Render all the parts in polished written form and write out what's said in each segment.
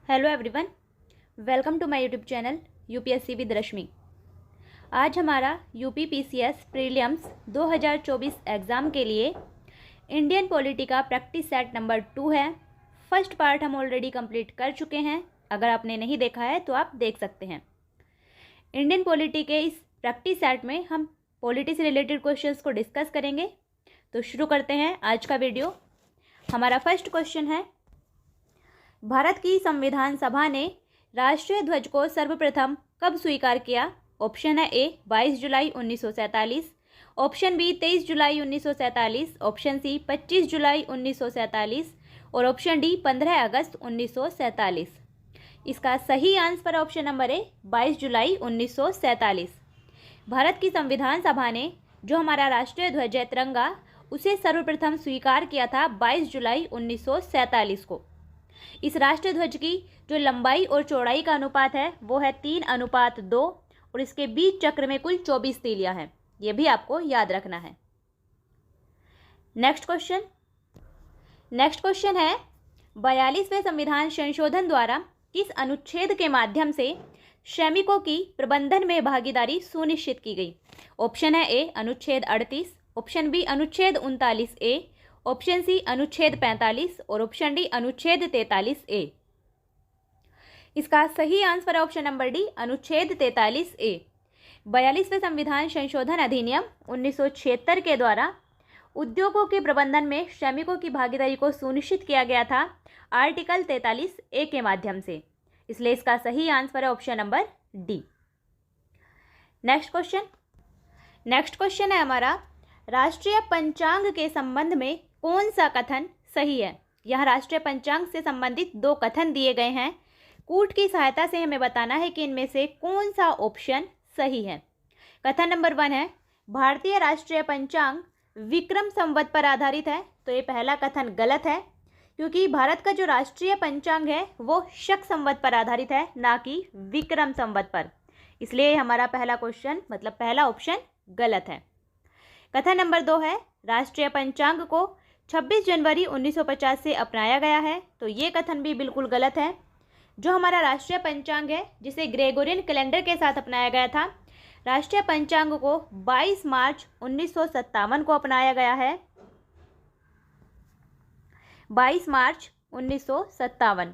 Hello everyone, welcome to my YouTube channel UPSC with Rashmi. आज हमारा UP PCS prelims 2024 exam के लिए Indian polity का प्रैक्टिस सेट नंबर 2 है। फर्स्ट पार्ट हम ऑलरेडी कंप्लीट कर चुके हैं। अगर आपने नहीं देखा है तो आप देख सकते हैं। इंडियन पॉलिटी के इस प्रैक्टिस सेट में हम पॉलिटी से रिलेटेड क्वेश्चंस को डिस्कस करेंगे। तो शुरू करते हैं आज का वीडियो। हमारा फर्स्ट क्वेश्चन है, भारत की संविधान सभा ने राष्ट्रीय ध्वज को सर्वप्रथम कब स्वीकार किया? ऑप्शन है ए 22 जुलाई 1947, ऑप्शन बी 23 जुलाई 1947, ऑप्शन सी 25 जुलाई 1947 और ऑप्शन डी 15 अगस्त 1947। इसका सही आंसर ऑप्शन नंबर ए 22 जुलाई 1947। भारत की संविधान सभा ने जो हमारा राष्ट्रीय ध्वज है तिरंगा, उसे सर्वप्रथम स्वीकार किया था 22 जुलाई 1947 को। इस राष्ट्रीय ध्वज की जो लंबाई और चौड़ाई का अनुपात है वो है 3:2 और इसके बीच चक्र में कुल 24 तीलियां हैं। ये भी आपको याद रखना है। नेक्स्ट क्वेश्चन है, 42वें संविधान संशोधन द्वारा किस अनुच्छेद के माध्यम से श्रमिकों की प्रबंधन में भागीदारी सुनिश्चित की गई? ऑप्शन है ए अनुच्छेद 38, ऑप्शन बी अनुच्छेद 39A, ऑप्शन सी अनुच्छेद 45 और ऑप्शन डी अनुच्छेद 43A। इसका सही आंसर ऑप्शन नंबर डी अनुच्छेद 43A। 42वें संविधान संशोधन अधिनियम 1976 के द्वारा उद्योगों के प्रबंधन में श्रमिकों की भागीदारी को सुनिश्चित किया गया था आर्टिकल 43A के माध्यम से। इसलिए इसका सही आंसर है option number D. Next question है हमारा, राष्ट्रीय पंचांग के संबंध में कौन सा कथन सही है? यहाँ राष्ट्रीय पंचांग से संबंधित 2 कथन दिए गए हैं। कूट की सहायता से हमें बताना है कि इनमें से कौन सा ऑप्शन सही है। कथन नंबर 1 है, भारतीय राष्ट्रीय पंचांग विक्रम संवत पर आधारित है। तो ये पहला कथन गलत है, क्योंकि भारत का जो राष्ट्रीय पंचांग है वो शक संवत पर आधारित है, ना कि विक्रम संवत पर। इसलिए हमारा पहला क्वेश्चन मतलब पहला ऑप्शन गलत है। कथन नंबर 2 है, राष्ट्रीय पंचांग को 26 जनवरी 1950 से अपनाया गया है। तो ये कथन भी बिल्कुल गलत है। जो हमारा राष्ट्रीय पंचांग है जिसे ग्रेगोरियन कैलेंडर के साथ अपनाया गया था, राष्ट्रीय पंचांग को 22 मार्च 1957 को अपनाया गया है। 22 मार्च 1957।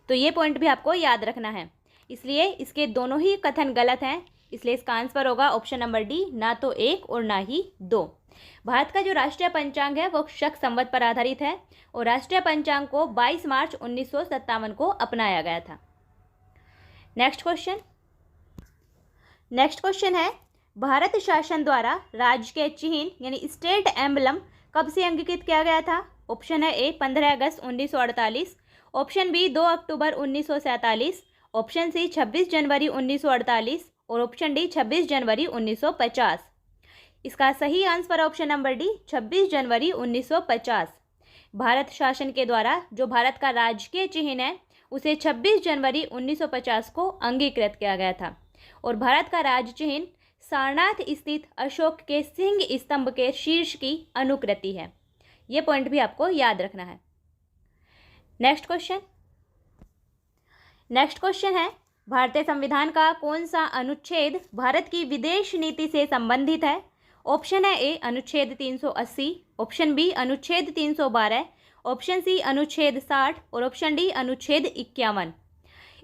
तो ये पॉइंट भी आपको याद रखना है। इसलिए इसके दोनों ही कथन गलत हैं। इसलिए इसका आंसर होगा ऑप्शन नंबर डी, ना तो 1 और ना ही 2। भारत का जो राष्ट्रीय पंचांग है वो शक संवत पर आधारित है और राष्ट्रीय पंचांग को 22 मार्च 1957 को अपनाया गया था। नेक्स्ट क्वेश्चन है, भारत शासन द्वारा राज्य के चिन्ह यानी स्टेट एम्बलम कब से अंगीकृत किया गया था? ऑप्शन है ए 15 अगस्त 1948, ऑप्शन बी 2 अक्टूबर 1947, ऑप्शन सी 26 जनवरी 1948 और ऑप्शन डी 26 जनवरी 1950। इसका सही आंसर ऑप्शन नंबर डी 26 जनवरी 1950। भारत शासन के द्वारा जो भारत का राजकीय चिन्ह है उसे 26 जनवरी 1950 को अंगीकृत किया गया था और भारत का राज्य चिन्ह सारनाथ स्थित अशोक के सिंह स्तंभ के शीर्ष की अनुकृति है। ये पॉइंट भी आपको याद रखना है। नेक्स्ट क्वेश्चन है, भारतीय संविधान का कौन सा अनुच्छेद भारत की विदेश नीति से संबंधित है? ऑप्शन है ए अनुच्छेद 380, ऑप्शन बी अनुच्छेद 312, ऑप्शन सी अनुच्छेद 60 और ऑप्शन डी अनुच्छेद 51।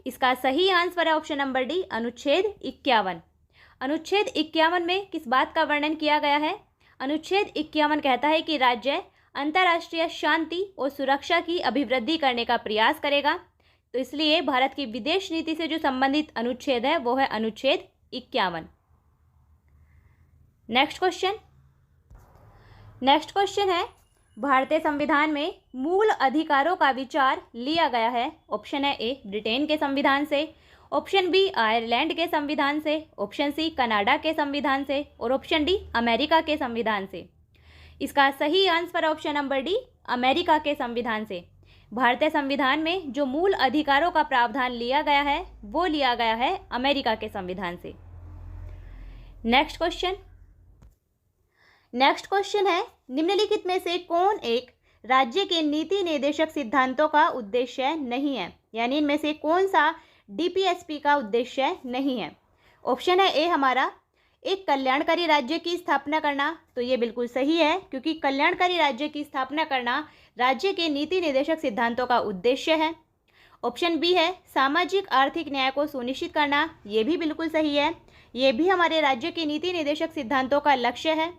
इसका सही आंसर है ऑप्शन नंबर डी अनुच्छेद 51। अनुच्छेद 51 में किस बात का वर्णन किया गया है? अनुच्छेद 51 कहता है कि राज्य अंतर्राष्ट्रीय शांति और सुरक्षा की अभिवृद्धि करने का प्रयास करेगा। तो इसलिए भारत की विदेश नीति से जो संबंधित अनुच्छेद है वो है अनुच्छेद 51। नेक्स्ट क्वेश्चन है, भारतीय संविधान में मूल अधिकारों का विचार लिया गया है। ऑप्शन है ए ब्रिटेन के संविधान से, ऑप्शन बी आयरलैंड के संविधान से, ऑप्शन सी कनाडा के संविधान से और ऑप्शन डी अमेरिका के संविधान से। इसका सही answer option number D America के संविधान से। भारतीय संविधान में जो मूल अधिकारों का प्रावधान लिया गया है वो लिया गया है अमेरिका के संविधान से। नेक्स्ट नेक्स्ट क्वेश्चन है, निम्नलिखित में से कौन एक राज्य के नीति निर्देशक सिद्धांतों का उद्देश्य नहीं है, यानी इनमें से कौन सा डीपीएसपी का उद्देश्य नहीं है। ऑप्शन है ए हमारा एक कल्याणकारी राज्य की स्थापना करना, तो ये बिल्कुल सही है क्योंकि कल्याणकारी राज्य की स्थापना करना राज्य के नीति निर्देशक सिद्धांतों का उद्देश्य है। ऑप्शन बी है सामाजिक आर्थिक न्याय को सुनिश्चित करना, ये भी बिल्कुल सही है, ये भी हमारे राज्य के नीति निर्देशक सिद्धांतों का लक्ष्य है।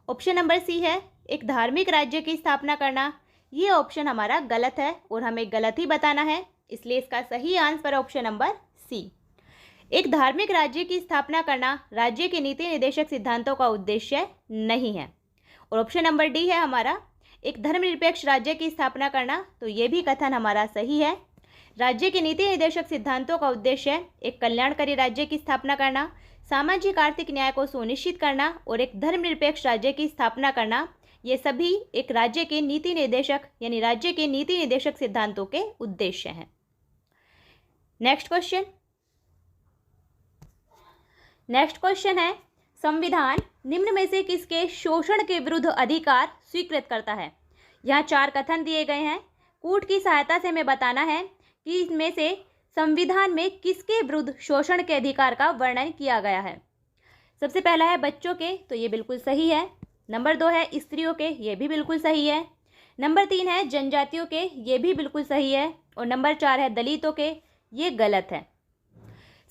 ऑप्शन नंबर सी है एक धार्मिक राज्य की स्थापना करना, ये ऑप्शन हमारा गलत है और हमें गलत ही बताना है, इसलिए इसका सही आंसर है ऑप्शन नंबर सी। एक धार्मिक राज्य की स्थापना करना राज्य के नीति निर्देशक सिद्धांतों का उद्देश्य नहीं है। और ऑप्शन नंबर डी है हमारा एक धर्मनिरपेक्ष राज्य की स्थापना करना, तो ये भी कथन हमारा सही है। राज्य के नीति निर्देशक सिद्धांतों का उद्देश्य एक कल्याणकारी राज्य की स्थापना करना, सामाजिक आर्थिक न्याय को सुनिश्चित करना और एक धर्मनिरपेक्ष राज्य की स्थापना करना, ये सभी एक राज्य के नीति निर्देशक यानी राज्य के नीति निर्देशक सिद्धांतों के उद्देश्य हैं। नेक्स्ट क्वेश्चन है, संविधान निम्न में से किसके शोषण के विरुद्ध अधिकार स्वीकृत करता है। यहाँ 4 कथन दिए गए हैं, कूट की सहायता से हमें बताना है कि इसमें से संविधान में किसके विरुद्ध शोषण के अधिकार का वर्णन किया गया है। सबसे पहला है बच्चों के, तो ये बिल्कुल सही है। नंबर 2 है स्त्रियों के, ये भी बिल्कुल सही है। नंबर 3 है जनजातियों के, ये भी बिल्कुल सही है। और नंबर 4 है दलितों के, ये गलत है।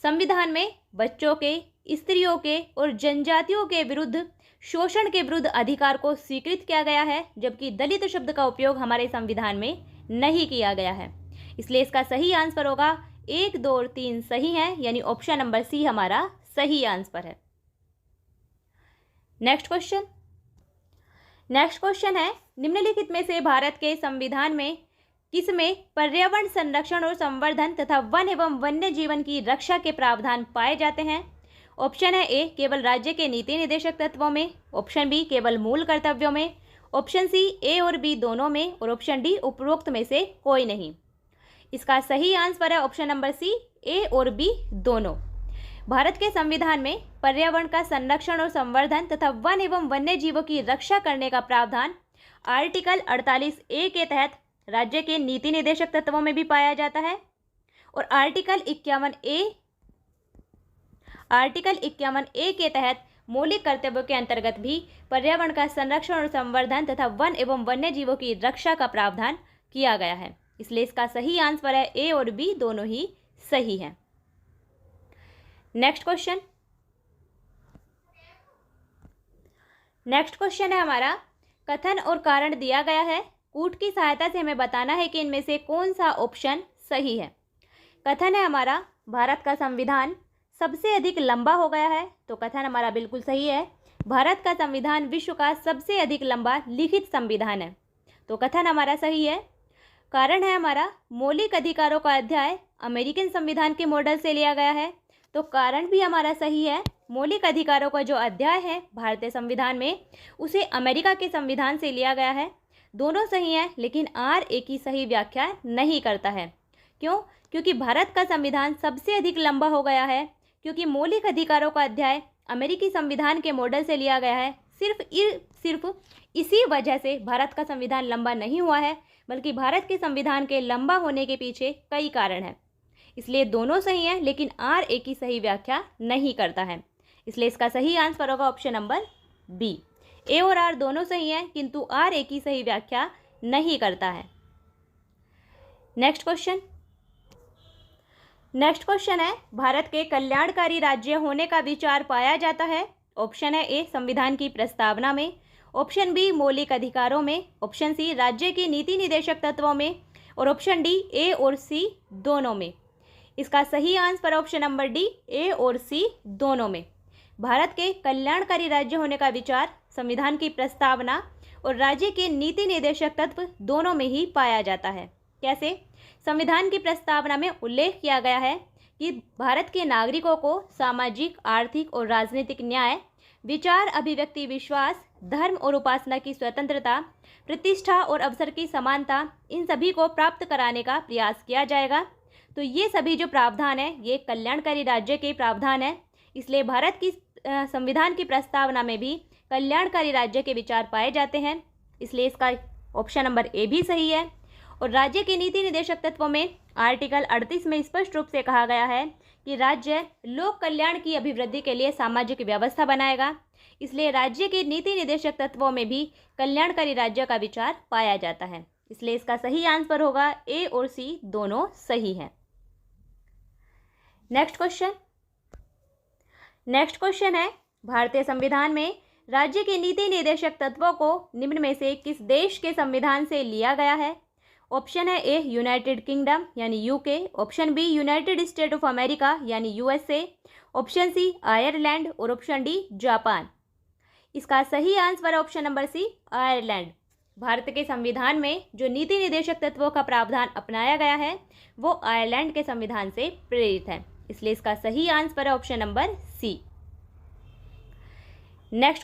संविधान में बच्चों के, स्त्रियों के और जनजातियों के विरुद्ध शोषण के विरुद्ध अधिकार को स्वीकृत किया गया है, जबकि दलित शब्द का उपयोग हमारे संविधान में नहीं किया गया है। इसलिए इसका सही आंसर होगा 1, 2 और 3 सही है, यानी ऑप्शन नंबर सी हमारा सही आंसर है। नेक्स्ट क्वेश्चन है, निम्नलिखित में से भारत के संविधान में किसमें पर्यावरण संरक्षण और संवर्धन तथा वन एवं वन्य जीवन की रक्षा के प्रावधान पाए जाते हैं। ऑप्शन है ए केवल राज्य के नीति निर्देशक तत्वों में, ऑप्शन बी केवल मूल कर्तव्यों में, ऑप्शन सी ए और बी दोनों में और ऑप्शन डी उपरोक्त में से कोई नहीं। इसका सही आंसर है ऑप्शन नंबर सी ए और बी दोनों। भारत के संविधान में पर्यावरण का संरक्षण और संवर्धन तथा वन एवं वन्य जीवों की रक्षा करने का प्रावधान आर्टिकल 48A के तहत राज्य के नीति निर्देशक तत्वों में भी पाया जाता है और आर्टिकल 51A के तहत मौलिक कर्तव्यों के अंतर्गत भी पर्यावरण का संरक्षण और संवर्धन तथा वन एवं वन्य जीवों की रक्षा का प्रावधान किया गया है। इसलिए इसका सही आंसर है ए और बी दोनों ही सही है। नेक्स्ट क्वेश्चन है हमारा, कथन और कारण दिया गया है, कूट की सहायता से हमें बताना है कि इनमें से कौन सा ऑप्शन सही है। कथन है हमारा भारत का संविधान सबसे अधिक लंबा हो गया है, तो कथन हमारा बिल्कुल सही है। भारत का संविधान विश्व का सबसे अधिक लंबा लिखित संविधान है, तो कथन हमारा सही है। कारण है हमारा मौलिक अधिकारों का अध्याय अमेरिकन संविधान के मॉडल से लिया गया है, तो कारण भी हमारा सही है। मौलिक अधिकारों का जो अध्याय है भारतीय संविधान में उसे अमेरिका के संविधान से लिया गया है। दोनों सही हैं, लेकिन आर एक ही सही व्याख्या नहीं करता है। क्यों? क्योंकि भारत का संविधान सबसे अधिक लंबा हो गया है, क्योंकि मौलिक अधिकारों का अध्याय अमेरिकी संविधान के मॉडल से लिया गया है। सिर्फ इसी वजह से भारत का संविधान लंबा नहीं हुआ है, बल्कि भारत के संविधान के लंबा होने के पीछे कई कारण हैं। इसलिए दोनों सही हैं, लेकिन आर एक ही सही व्याख्या नहीं करता है। इसलिए इसका सही आंसर होगा ऑप्शन नंबर बी। ए और आर दोनों सही हैं, किंतु आर एक ही सही व्याख्या नहीं करता है। नेक्स्ट क्वेश्चन है, भारत के कल्याणकारी राज्य होने का विचार पाया जाता है। ऑप्शन है ए संविधान की प्रस्तावना में, ऑप्शन बी मौलिक अधिकारों में, ऑप्शन सी राज्य के नीति निर्देशक तत्वों में और ऑप्शन डी ए और सी दोनों में। इसका सही answer option number D A और सी दोनों में। भारत के कल्याणकारी राज्य होने का विचार संविधान की प्रस्तावना और राज्य के नीति निर्देशक तत्व दोनों में ही पाया जाता है। कैसे? संविधान की प्रस्तावना में उल्लेख किया गया है कि भारत के नागरिकों को सामाजिक, आर्थिक और राजनीतिक न्याय, विचार, अभिव्यक्ति, विश्वास, धर्म और उपासना की स्वतंत्रता, प्रतिष्ठा और अवसर की समानता, इन सभी को प्राप्त कराने का प्रयास किया जाएगा। तो ये सभी जो प्रावधान है ये कल्याणकारी राज्य के प्रावधान है। इसलिए भारत की संविधान की प्रस्तावना में भी कल्याणकारी राज्य के विचार पाए जाते हैं, इसलिए इसका ऑप्शन नंबर ए भी सही है। और राज्य के नीति निदेशक तत्वों में आर्टिकल 38 में स्पष्ट रूप से कहा गया है कि राज्य लोक कल्याण की अभिवृद्धि के लिए सामाजिक व्यवस्था बनाएगा, इसलिए राज्य के नीति निदेशक तत्वों में भी कल्याणकारी राज्य का विचार पाया जाता है, इसलिए इसका सही आंसर होगा ए और सी दोनों सही हैं। नेक्स्ट क्वेश्चन है, भारतीय संविधान में राज्य के नीति निदेशक तत्वों को निम्न में से किस देश के संविधान से लिया गया है? ऑप्शन है ए यूनाइटेड किंगडम यानी UK, option B United State of America यानी यूएसए, ऑप्शन सी आयरलैंड और ऑप्शन डी जापान। इसका सही आंसर है option number C Ireland. Bharat के संविधान में जो नीति निदेशक तत्वों का प्रावधान अपनाया गया है वो आयरलैंड के संविधान से प्रेरित है, इसलिए इसका सही आंसर है option number C. Next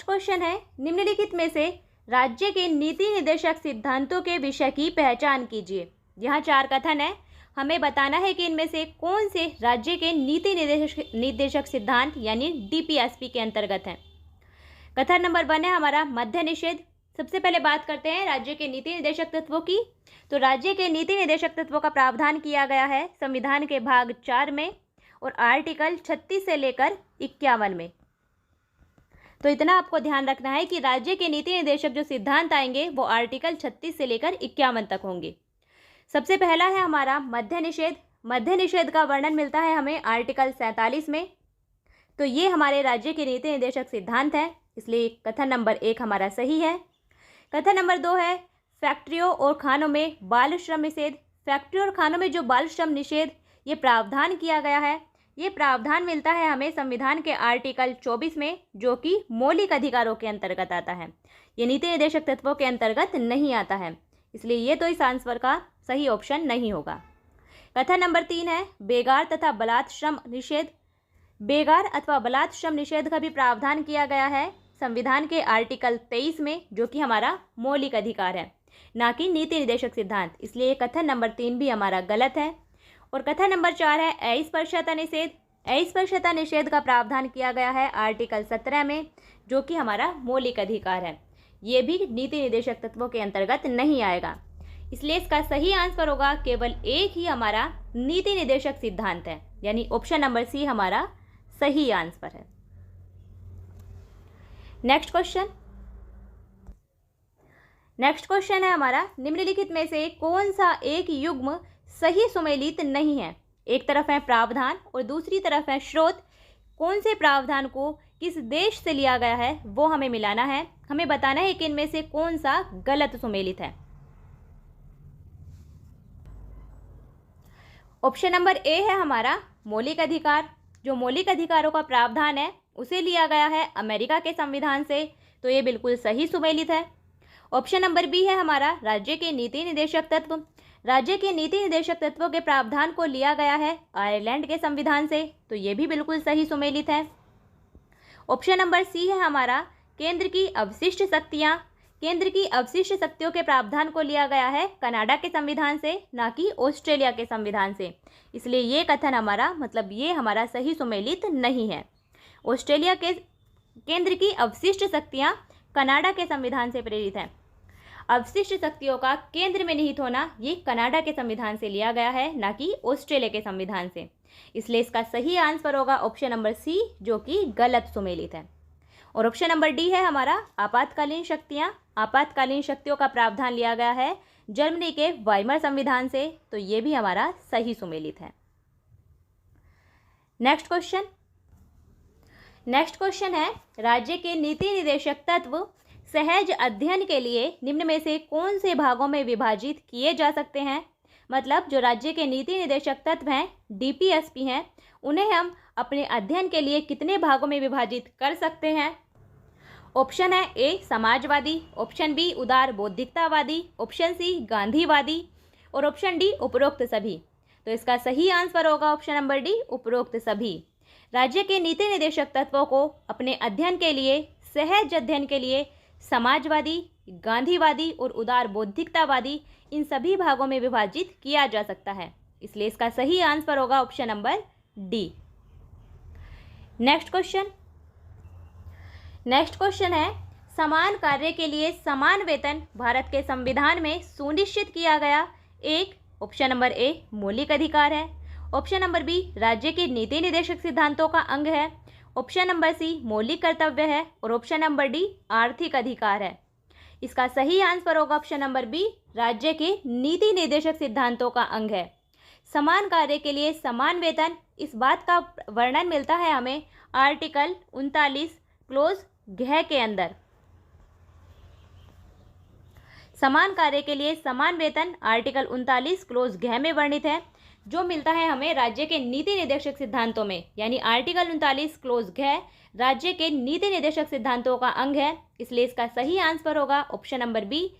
question है, निम्नलिखित में से राज्य के नीति निदेशक सिद्धांतों के विषय की पहचान कीजिए। यहाँ 4 कथन है, हमें बताना है कि इनमें से कौन से राज्य के नीति निदेशक सिद्धांत यानी डीपीएसपी के अंतर्गत हैं। कथन नंबर 1 है हमारा मद्य निषेध। सबसे पहले बात करते हैं राज्य के नीति निदेशक तत्वों की। तो राज्य के नीति निदेशक तत्वों का प्रावधान किया गया है संविधान के भाग 4 में और आर्टिकल 36 से लेकर 51 में। तो इतना आपको ध्यान रखना है कि राज्य के नीति निदेशक जो सिद्धांत आएंगे वो आर्टिकल 36 से लेकर 51 तक होंगे। सबसे पहला है हमारा मद्य निषेध। मद्य निषेध का वर्णन मिलता है हमें आर्टिकल 47 में। तो ये हमारे राज्य के नीति निदेशक सिद्धांत हैं, इसलिए कथन नंबर 1 हमारा सही है। कथन नंबर 2 है फैक्ट्रियों और खानों में बाल श्रम निषेध। फैक्ट्री और खानों में जो बाल श्रम निषेध ये प्रावधान किया गया है, ये प्रावधान मिलता है हमें संविधान के आर्टिकल 24 में, जो कि मौलिक अधिकारों के अंतर्गत आता है। ये नीति निदेशक तत्वों के अंतर्गत नहीं आता है, इसलिए ये तो इस आंसर का सही ऑप्शन नहीं होगा। कथन नंबर 3 है बेगार तथा बलात् श्रम निषेध। बेगार अथवा बलात् श्रम निषेध का भी प्रावधान किया गया है संविधान के आर्टिकल 23 में, जो कि हमारा मौलिक अधिकार है, ना कि नीति निदेशक सिद्धांत, इसलिए कथन नंबर 3 भी हमारा गलत है। और कथन नंबर 4 है अस्पृश्यता निषेध। अस्पृश्यता निषेध का प्रावधान किया गया है आर्टिकल 17 में, जो कि हमारा मौलिक अधिकार है, ये भी नीति निदेशक तत्वों के अंतर्गत नहीं आएगा, इसलिए इसका सही आंसर होगा केवल एक ही हमारा नीति निदेशक सिद्धांत है, यानी ऑप्शन नंबर सी हमारा सही आंसर है। नेक्स्ट क्वेश्चन है हमारा निम्नलिखित में से कौन सा एक युग्म सही सुमेलित नहीं है। एक तरफ है प्रावधान और दूसरी तरफ है स्रोत। कौन से प्रावधान को किस देश से लिया गया है वो हमें मिलाना है। हमें बताना है कि इनमें से कौन सा गलत सुमेलित है। ऑप्शन नंबर ए है हमारा मौलिक अधिकार। जो मौलिक अधिकारों का प्रावधान है उसे लिया गया है अमेरिका के संविधान से, तो ये बिल्कुल सही सुमेलित है। ऑप्शन नंबर बी है हमारा राज्य के नीति निदेशक तत्व। राज्य के नीति निदेशक तत्वों के प्रावधान को लिया गया है आयरलैंड के संविधान से, तो ये भी बिल्कुल सही सुमेलित है। ऑप्शन नंबर सी है हमारा केंद्र की अवशिष्ट शक्तियाँ। केंद्र की अवशिष्ट शक्तियों के प्रावधान को लिया गया है कनाडा के संविधान से, ना कि ऑस्ट्रेलिया के संविधान से, इसलिए ये कथन हमारा मतलब ये हमारा सही सुमेलित नहीं है। ऑस्ट्रेलिया के केंद्र की अवशिष्ट शक्तियाँ कनाडा के संविधान से प्रेरित है। अवशिष्ट शक्तियों का केंद्र में निहित होना ये कनाडा के संविधान से लिया गया है, ना कि ऑस्ट्रेलिया के संविधान से, इसलिए इसका सही आंसर होगा ऑप्शन नंबर सी, जो कि गलत सुमेलित है। और ऑप्शन नंबर डी है हमारा आपातकालीन शक्तियाँ। आपातकालीन शक्तियों का प्रावधान लिया गया है जर्मनी के वाइमर संविधान से, तो ये भी हमारा सही सुमेलित है। नेक्स्ट क्वेश्चन है राज्य के नीति निदेशक तत्व सहज अध्ययन के लिए निम्न में से कौन से भागों में विभाजित किए जा सकते हैं। मतलब जो राज्य के नीति निदेशक तत्व हैं डीपीएसपी हैं, उन्हें हम अपने अध्ययन के लिए कितने भागों में विभाजित कर सकते हैं। ऑप्शन है ए समाजवादी, ऑप्शन बी उदार बौद्धिकतावादी, ऑप्शन सी गांधीवादी और ऑप्शन डी उपरोक्त सभी। तो इसका सही आंसर होगा ऑप्शन नंबर डी उपरोक्त सभी। राज्य के नीति निदेशक तत्वों को अपने अध्ययन के लिए सहज अध्ययन के लिए समाजवादी, गांधीवादी और उदार बौद्धिकतावादी इन सभी भागों में विभाजित किया जा सकता है, इसलिए इसका सही आंसर होगा option number D. Next next question है, समान कार्य के लिए समान वेतन भारत के संविधान में सुनिश्चित किया गया एक, ऑप्शन नंबर ए मौलिक अधिकार है, ऑप्शन नंबर बी राज्य के नीति निर्देशक सिद्धांतों का अंग है, ऑप्शन नंबर सी मौलिक कर्तव्य है और ऑप्शन नंबर डी आर्थिक अधिकार है। इसका सही आंसर होगा ऑप्शन नंबर बी, राज्य के नीति निर्देशक सिद्धांतों का अंग है। समान कार्य के लिए समान वेतन, इस बात का वर्णन मिलता है हमें आर्टिकल 39 क्लोज घ के अंदर। समान कार्य के लिए समान वेतन आर्टिकल 39 क्लोज घ में वर्णित है, जो मिलता है हमें राज्य के नीति निर्देशक सिद्धांतों में, यानी आर्टिकल 39 क्लोज घ राज्य के नीति निर्देशक सिद्धांतों का अंग है। इसलिए इसका सही आंसर होगा ऑप्शन नंबर बी,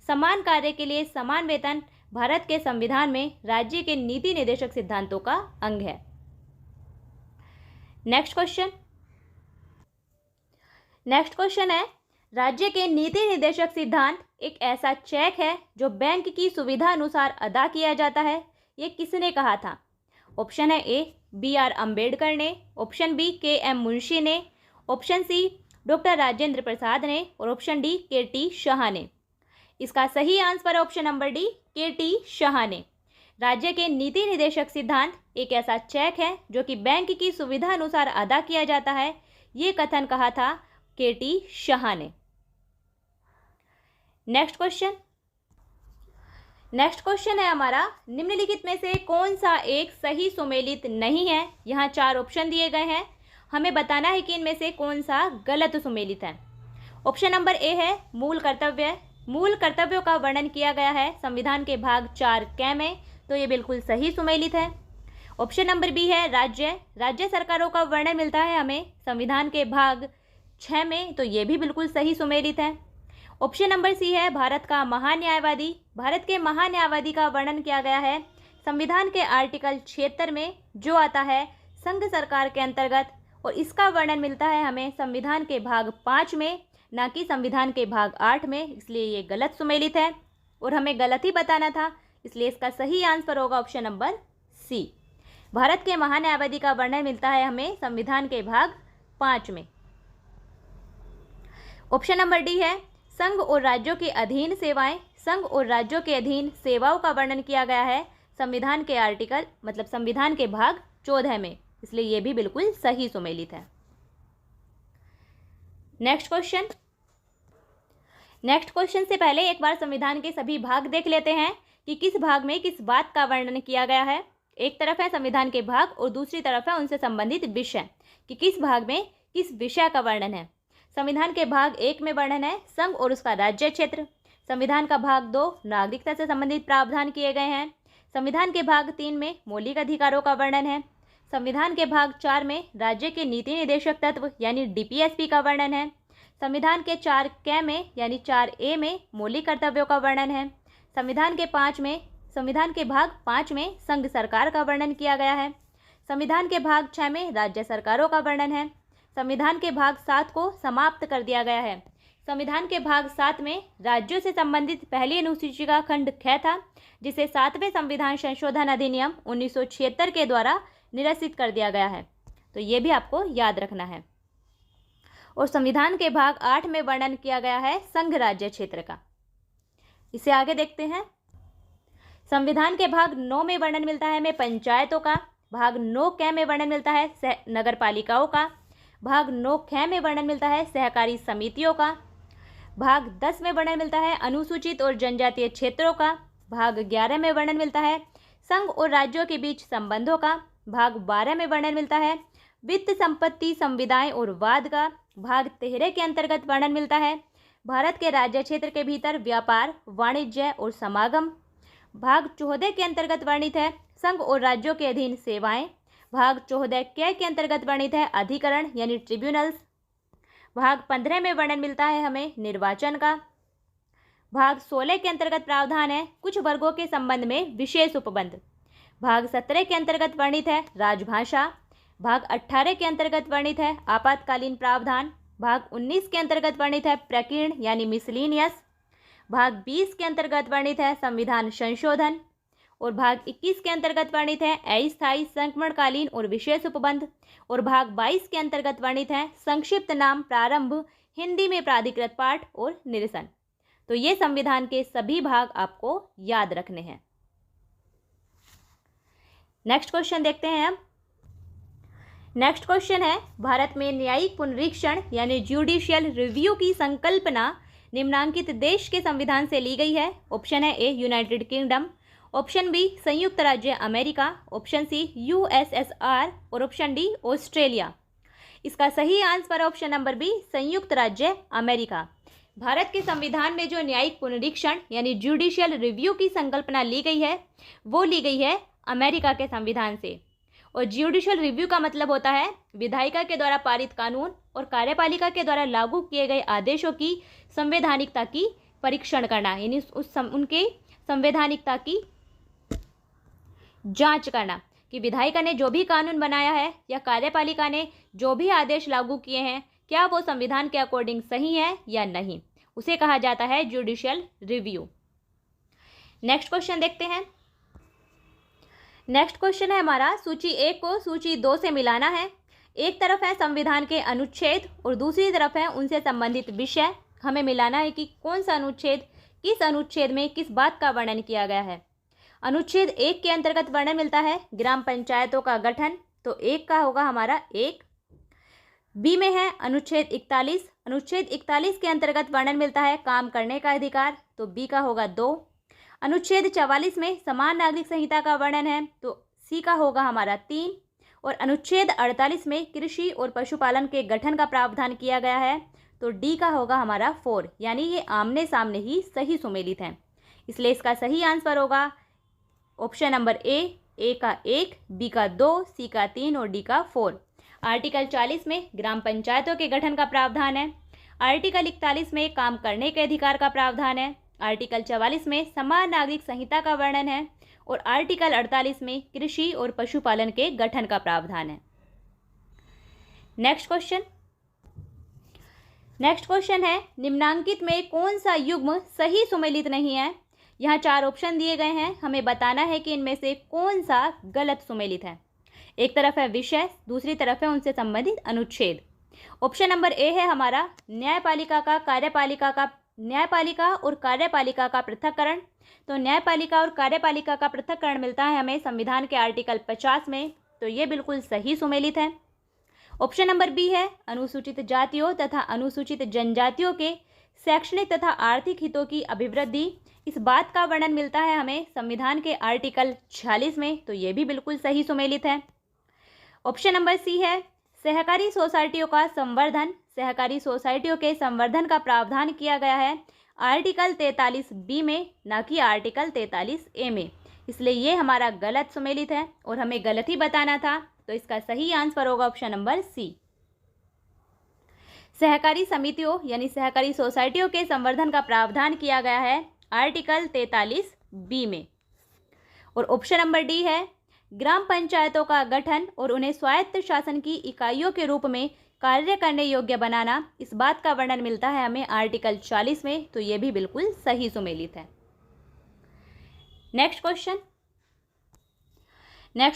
समान कार्य के लिए समान वेतन भारत के संविधान में राज्य के नीति निर्देशक सिद्धांतों का अंग है। नेक्स्ट क्वेश्चन है, राज्य के नीति निर्देशक सिद्धांत एक ऐसा चेक है जो बैंक की सुविधा अनुसार अदा किया जाता है, ये किसने कहा था? ऑप्शन है ए बी.आर. अम्बेडकर ने, ऑप्शन बी के.एम. मुंशी ने, option C doctor Rajendra Prasad ने और ऑप्शन डी के.टी. शाह ने। इसका सही आंसर है option number D, K.T.. Shah ने। राज्य के नीति निर्देशक सिद्धांत एक ऐसा चेक है जो कि बैंक की सुविधा अनुसार अदा किया जाता है, ये कथन कहा था के.टी. शाह ने। नेक्स्ट क्वेश्चन है हमारा, निम्नलिखित में से कौन सा एक सही सुमेलित नहीं है? यहाँ 4 ऑप्शन दिए गए हैं, हमें बताना है कि इनमें से कौन सा गलत सुमेलित है। ऑप्शन नंबर ए है मूल कर्तव्य। मूल कर्तव्यों का वर्णन किया गया है संविधान के भाग 4 क में, तो ये बिल्कुल सही सुमेलित है। ऑप्शन नंबर बी है राज्य सरकारों का वर्णन मिलता है हमें संविधान के भाग 6 में, तो ये भी बिल्कुल सही सुमेलित है। ऑप्शन नंबर सी है भारत का महान्यायवादी। भारत के महान्यायवादी का वर्णन किया गया है संविधान के आर्टिकल 76 में, जो आता है संघ सरकार के अंतर्गत, और इसका वर्णन मिलता है हमें संविधान के भाग 5 में, ना कि संविधान के भाग 8 में। इसलिए ये गलत सुमेलित है और हमें गलत ही बताना था, इसलिए इसका सही आंसर होगा ऑप्शन नंबर सी। भारत के महान्यायवादी का वर्णन मिलता है हमें संविधान के भाग 5 में। ऑप्शन नंबर डी है संघ और राज्यों के अधीन सेवाएं। संघ और राज्यों के अधीन सेवाओं का वर्णन किया गया है संविधान के आर्टिकल मतलब संविधान के भाग 14 में, इसलिए यह भी बिल्कुल सही सुमेलित है। नेक्स्ट क्वेश्चन से पहले एक बार संविधान के सभी भाग देख लेते हैं कि किस भाग में किस बात का वर्णन किया गया है। एक तरफ है संविधान के भाग और दूसरी तरफ है उनसे संबंधित विषय, कि किस भाग में किस विषय का वर्णन है। संविधान के भाग 1 में वर्णन है संघ और उसका राज्य क्षेत्र। संविधान का भाग 2 नागरिकता से संबंधित प्रावधान किए गए हैं। संविधान के भाग 3 में मौलिक अधिकारों का वर्णन है। संविधान के भाग 4 में राज्य के नीति निर्देशक तत्व यानी डीपीएसपी का वर्णन है। संविधान के 4 क में यानी 4A में मौलिक कर्तव्यों का वर्णन है। संविधान के भाग 5 में संघ सरकार का वर्णन किया गया है। संविधान के भाग 6 में राज्य सरकारों का वर्णन है। संविधान के भाग 7 को समाप्त कर दिया गया है। संविधान के भाग 7 में राज्यों से संबंधित पहली अनुसूची का खंड ख था, जिसे 7वें संविधान संशोधन अधिनियम 1976 के द्वारा निरसित कर दिया गया है, तो ये भी आपको याद रखना है। और संविधान के भाग 8 में वर्णन किया गया है संघ राज्य क्षेत्र का। इसे आगे देखते हैं। संविधान के भाग 9 में वर्णन मिलता है हमें पंचायतों का। भाग 9 क में वर्णन मिलता है नगर पालिकाओं का। भाग 9 ख में वर्णन मिलता है सहकारी समितियों का। भाग 10 में वर्णन मिलता है अनुसूचित और जनजातीय क्षेत्रों का। भाग 11 में वर्णन मिलता है संघ और राज्यों के बीच संबंधों का। भाग 12 में वर्णन मिलता है वित्त संपत्ति संविदाएं और वाद का। भाग 13 के अंतर्गत वर्णन मिलता है भारत के राज्य क्षेत्र के भीतर व्यापार, वाणिज्य और समागम। भाग 14 के अंतर्गत वर्णित है संघ और राज्यों के अधीन सेवाएं। भाग 14 के अंतर्गत वर्णित है अधिकरण यानी ट्रिब्यूनल्स। भाग 15 में वर्णन मिलता है हमें निर्वाचन का। भाग 16 के अंतर्गत प्रावधान है कुछ वर्गों के संबंध में विशेष उपबंध। भाग 17 के अंतर्गत वर्णित है राजभाषा। भाग 18 के अंतर्गत वर्णित है आपातकालीन प्रावधान। भाग 19 के अंतर्गत वर्णित है प्रकीर्ण यानी मिसलिनियस। भाग 20 के अंतर्गत वर्णित है संविधान संशोधन। और भाग 21 के अंतर्गत वर्णित है अस्थायी, संक्रमणकालीन और विशेष उपबंध। और भाग 22 के अंतर्गत वर्णित है संक्षिप्त नाम, प्रारंभ, हिंदी में प्राधिकृत पाठ और निरसन। तो ये संविधान के सभी भाग आपको याद रखने हैं। नेक्स्ट क्वेश्चन देखते हैं अब। नेक्स्ट क्वेश्चन है, भारत में न्यायिक पुनरीक्षण यानी ज्यूडिशियल रिव्यू की संकल्पना निम्नांकित देश के संविधान से ली गई है। ऑप्शन है A United Kingdom, option B संयुक्त राज्य अमेरिका, ऑप्शन सी यूएसएसआर और ऑप्शन डी ऑस्ट्रेलिया। इसका सही आंसर ऑप्शन नंबर बी संयुक्त राज्य अमेरिका। भारत के संविधान में जो न्यायिक पुनरीक्षण यानी ज्यूडिशियल रिव्यू की संकल्पना ली गई है वो ली गई है अमेरिका के संविधान से। और ज्यूडिशियल रिव्यू का मतलब होता है विधायिका के द्वारा पारित कानून और कार्यपालिका के द्वारा लागू किए गए आदेशों की संवैधानिकता की परीक्षण करना, यानी उनके संवैधानिकता की जांच करना कि विधायिका ने जो भी कानून बनाया है या कार्यपालिका ने जो भी आदेश लागू किए हैं क्या वो संविधान के अकॉर्डिंग सही है या नहीं, उसे कहा जाता है ज्यूडिशियल रिव्यू। नेक्स्ट क्वेश्चन देखते हैं। नेक्स्ट क्वेश्चन है हमारा, सूची 1 को सूची 2 से मिलाना है। एक तरफ है संविधान के अनुच्छेद और दूसरी तरफ है उनसे संबंधित विषय। हमें मिलाना है कि कौन सा अनुच्छेद किस अनुच्छेद में किस बात का वर्णन किया गया है। अनुच्छेद 1 के अंतर्गत वर्णन मिलता है ग्राम पंचायतों का गठन, तो 1 का होगा हमारा 1। बी में है अनुच्छेद 41, अनुच्छेद 41 के अंतर्गत वर्णन मिलता है काम करने का अधिकार, तो बी का होगा 2। अनुच्छेद 44 में समान नागरिक संहिता का वर्णन है, तो सी का होगा हमारा 3। और अनुच्छेद 48 में कृषि और पशुपालन के गठन का प्रावधान किया गया है, तो डी का होगा हमारा 4। यानी ये आमने सामने ही सही सुमेलित हैं, इसलिए इसका सही आंसर होगा ऑप्शन नंबर ए का 1, बी का 2, सी का 3 और डी का 4। आर्टिकल 40 में ग्राम पंचायतों के गठन का प्रावधान है, आर्टिकल 41 में काम करने के अधिकार का प्रावधान है, आर्टिकल 44 में समान नागरिक संहिता का वर्णन है और आर्टिकल 48 में कृषि और पशुपालन के गठन का प्रावधान है। नेक्स्ट क्वेश्चन है, निम्नांकित में कौन सा युग्म सही सुमेलित नहीं है। यहाँ 4 ऑप्शन दिए गए हैं, हमें बताना है कि इनमें से कौन सा गलत सुमेलित है। एक तरफ है विषय, दूसरी तरफ है उनसे संबंधित अनुच्छेद। ऑप्शन नंबर ए है हमारा न्यायपालिका और कार्यपालिका का पृथक्करण। तो न्यायपालिका और कार्यपालिका का पृथक्करण मिलता है हमें संविधान के आर्टिकल 50 में, तो ये बिल्कुल सही सुमेलित है। ऑप्शन नंबर बी है अनुसूचित जातियों तथा अनुसूचित जनजातियों के शैक्षणिक तथा आर्थिक हितों की अभिवृद्धि, इस बात का वर्णन मिलता है हमें संविधान के आर्टिकल 46 में, तो ये भी बिल्कुल सही सुमेलित है। ऑप्शन नंबर सी है सहकारी सोसाइटियों का संवर्धन, सहकारी सोसाइटियों के संवर्धन का प्रावधान किया गया है आर्टिकल 43 बी में, ना कि आर्टिकल 43 ए में, इसलिए ये हमारा गलत सुमेलित है और हमें गलत ही बताना था, तो इसका सही आंसर होगा ऑप्शन नंबर सी। सहकारी समितियों यानी सहकारी सोसाइटियों के संवर्धन का प्रावधान किया गया है आर्टिकल 43 बी में। और ऑप्शन नंबर डी है ग्राम पंचायतों का गठन और उन्हें स्वायत्त शासन की इकाइयों के रूप में कार्य करने योग्य बनाना, इस बात का वर्णन मिलता है हमें आर्टिकल 40 में, तो ये भी बिल्कुल सही सुमेलित है। नेक्स्ट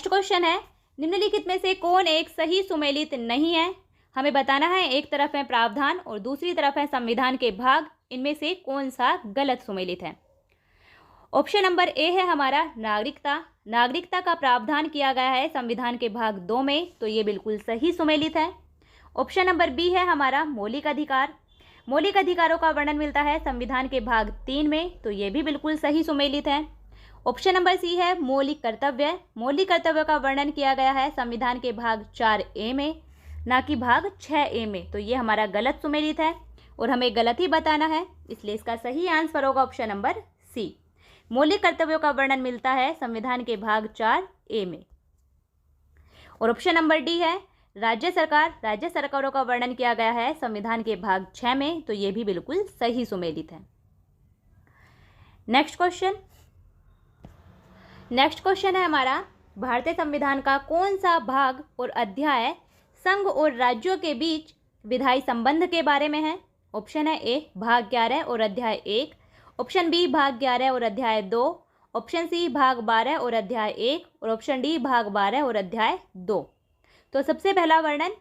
क्वेश्चन है, निम्नलिखित में से कौन एक सही सुमेलित नहीं है। हमें बताना है एक तरफ है प्रावधान और दूसरी तरफ है संविधान के भाग, इनमें से कौन सा गलत सुमेलित है। ऑप्शन नंबर ए है हमारा नागरिकता का प्रावधान किया गया है संविधान के भाग 2 में, तो ये बिल्कुल सही सुमेलित है। ऑप्शन नंबर बी है हमारा मौलिक अधिकारों का वर्णन मिलता है संविधान के भाग 3 में, तो ये भी बिल्कुल सही सुमेलित है। ऑप्शन नंबर सी है मौलिक कर्तव्य का वर्णन किया गया है संविधान के भाग 4A में, ना कि भाग 6A में, तो ये हमारा गलत सुमेलित है और हमें गलत ही बताना है, इसलिए इसका सही आंसर होगा ऑप्शन नंबर सी। मौलिक कर्तव्यों का वर्णन मिलता है संविधान के भाग 4A में। और ऑप्शन नंबर डी है राज्य सरकारों का वर्णन किया गया है संविधान के भाग 6 में, तो ये भी बिल्कुल सही सुमेलित है। नेक्स्ट क्वेश्चन है हमारा, भारतीय संविधान का कौन सा भाग और अध्याय संघ और राज्यों के बीच विधायी संबंध के बारे में है। ऑप्शन है ए भाग 11 और अध्याय 1, ऑप्शन बी भाग 11 और अध्याय 2, ऑप्शन सी भाग 12 और अध्याय 1 और ऑप्शन डी भाग 12 और अध्याय 2। तो सबसे पहला वर्णन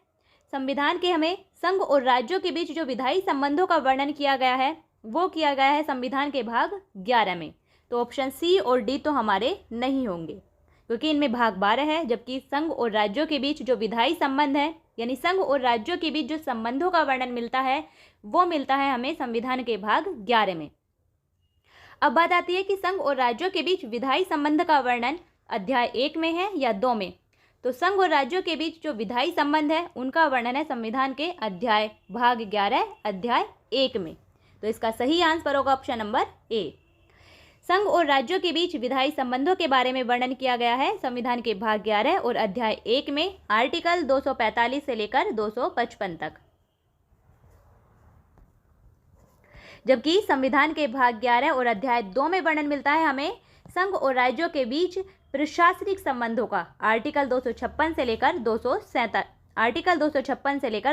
संविधान के हमें संघ और राज्यों के बीच जो विधायी संबंधों का वर्णन किया गया है वो किया गया है संविधान के भाग 11 में। तो ऑप्शन सी और डी तो हमारे नहीं होंगे क्योंकि इनमें भाग 12 है, जबकि संघ और राज्यों के बीच जो विधायी संबंध है यानी संघ और राज्यों के बीच जो संबंधों का वर्णन मिलता है वो मिलता है हमें संविधान के भाग 11 में। अब बात आती है कि संघ और राज्यों के बीच विधायी संबंध का वर्णन अध्याय 1 में है या 2 में। तो संघ और राज्यों के बीच जो विधायी संबंध है उनका वर्णन है संविधान के अध्याय भाग 11 अध्याय 1 में। तो इसका सही आंसर होगा ऑप्शन नंबर ए। संघ और राज्यों के बीच विधायी संबंधों के बारे में वर्णन किया गया है संविधान के भाग 11 और अध्याय 1 में आर्टिकल 245 से लेकर 255 तक, जबकि संविधान के भाग 11 और अध्याय 2 में वर्णन मिलता है हमें संघ और राज्यों के बीच प्रशासनिक संबंधों का आर्टिकल 256 से लेकर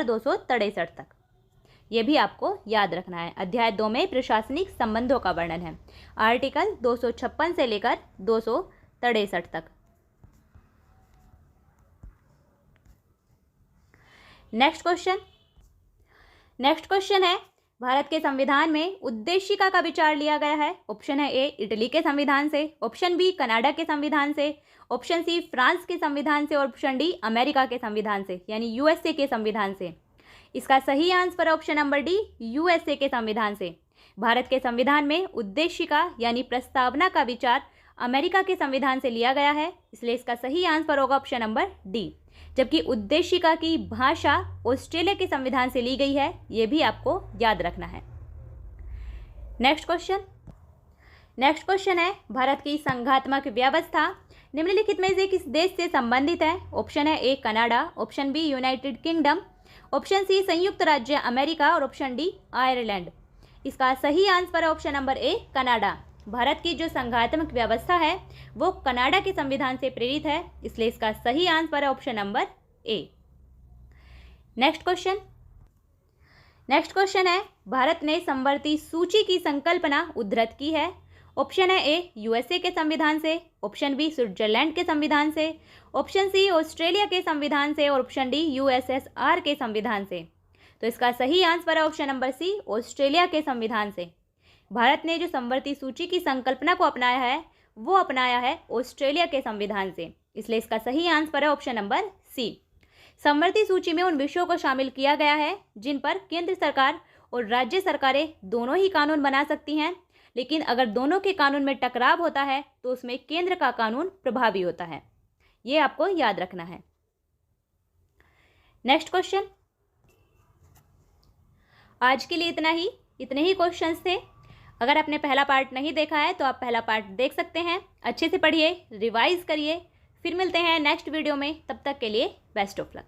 263 तक। यह भी आपको याद रखना है। अध्याय 2 में प्रशासनिक संबंधों का वर्णन है आर्टिकल 256 से लेकर 263 तक। नेक्स्ट क्वेश्चन है भारत के संविधान में उद्देशिका का विचार लिया गया है। ऑप्शन है ए इटली के संविधान से, ऑप्शन बी कनाडा के संविधान से, ऑप्शन सी फ्रांस के संविधान से और ऑप्शन डी अमेरिका के संविधान से यानी यूएसए के संविधान से। इसका सही answer option number D USA के संविधान से। भारत के संविधान में उद्देशिका यानी प्रस्तावना का विचार अमेरिका के संविधान से लिया गया है, इसलिए इसका सही आंसर होगा ऑप्शन नंबर डी। जबकि उद्देशिका की भाषा ऑस्ट्रेलिया के संविधान से ली गई है, यह भी आपको याद रखना है। नेक्स्ट क्वेश्चन है भारत की संघात्मक व्यवस्था निम्नलिखित में से किस देश से संबंधित है। ऑप्शन है A Canada, option B United Kingdom, option C संयुक्त राज्य अमेरिका और ऑप्शन डी आयरलैंड। इसका सही आंसर है option number A Canada. Bharat की जो संघात्मक व्यवस्था है वो कनाडा के संविधान से प्रेरित है, इसलिए इसका सही आंसर है option number A. Next question है भारत ने समवर्ती सूची की संकल्पना उद्धृत की है। ऑप्शन है ए यूएसए के संविधान से, ऑप्शन बी स्विट्जरलैंड के संविधान से, ऑप्शन सी ऑस्ट्रेलिया के संविधान से और ऑप्शन डी यूएसएसआर के संविधान से। तो इसका सही आंसर है ऑप्शन नंबर सी ऑस्ट्रेलिया के संविधान से। भारत ने जो समवर्ती सूची की संकल्पना को अपनाया है वो अपनाया है ऑस्ट्रेलिया के संविधान से, इसलिए इसका सही आंसर है ऑप्शन नंबर सी। समवर्ती सूची में उन विषयों को शामिल किया गया है जिन पर केंद्र सरकार और राज्य सरकारें दोनों ही कानून बना सकती हैं, लेकिन अगर दोनों के कानून में टकराव होता है तो उसमें केंद्र का कानून प्रभावी होता है। ये आपको याद रखना है। नेक्स्ट क्वेश्चन, आज के लिए इतने ही क्वेश्चंस थे। अगर आपने पहला पार्ट नहीं देखा है तो आप पहला पार्ट देख सकते हैं। अच्छे से पढ़िए, रिवाइज करिए। फिर मिलते हैं नेक्स्ट वीडियो में, तब तक के लिए बेस्ट ऑफ लक।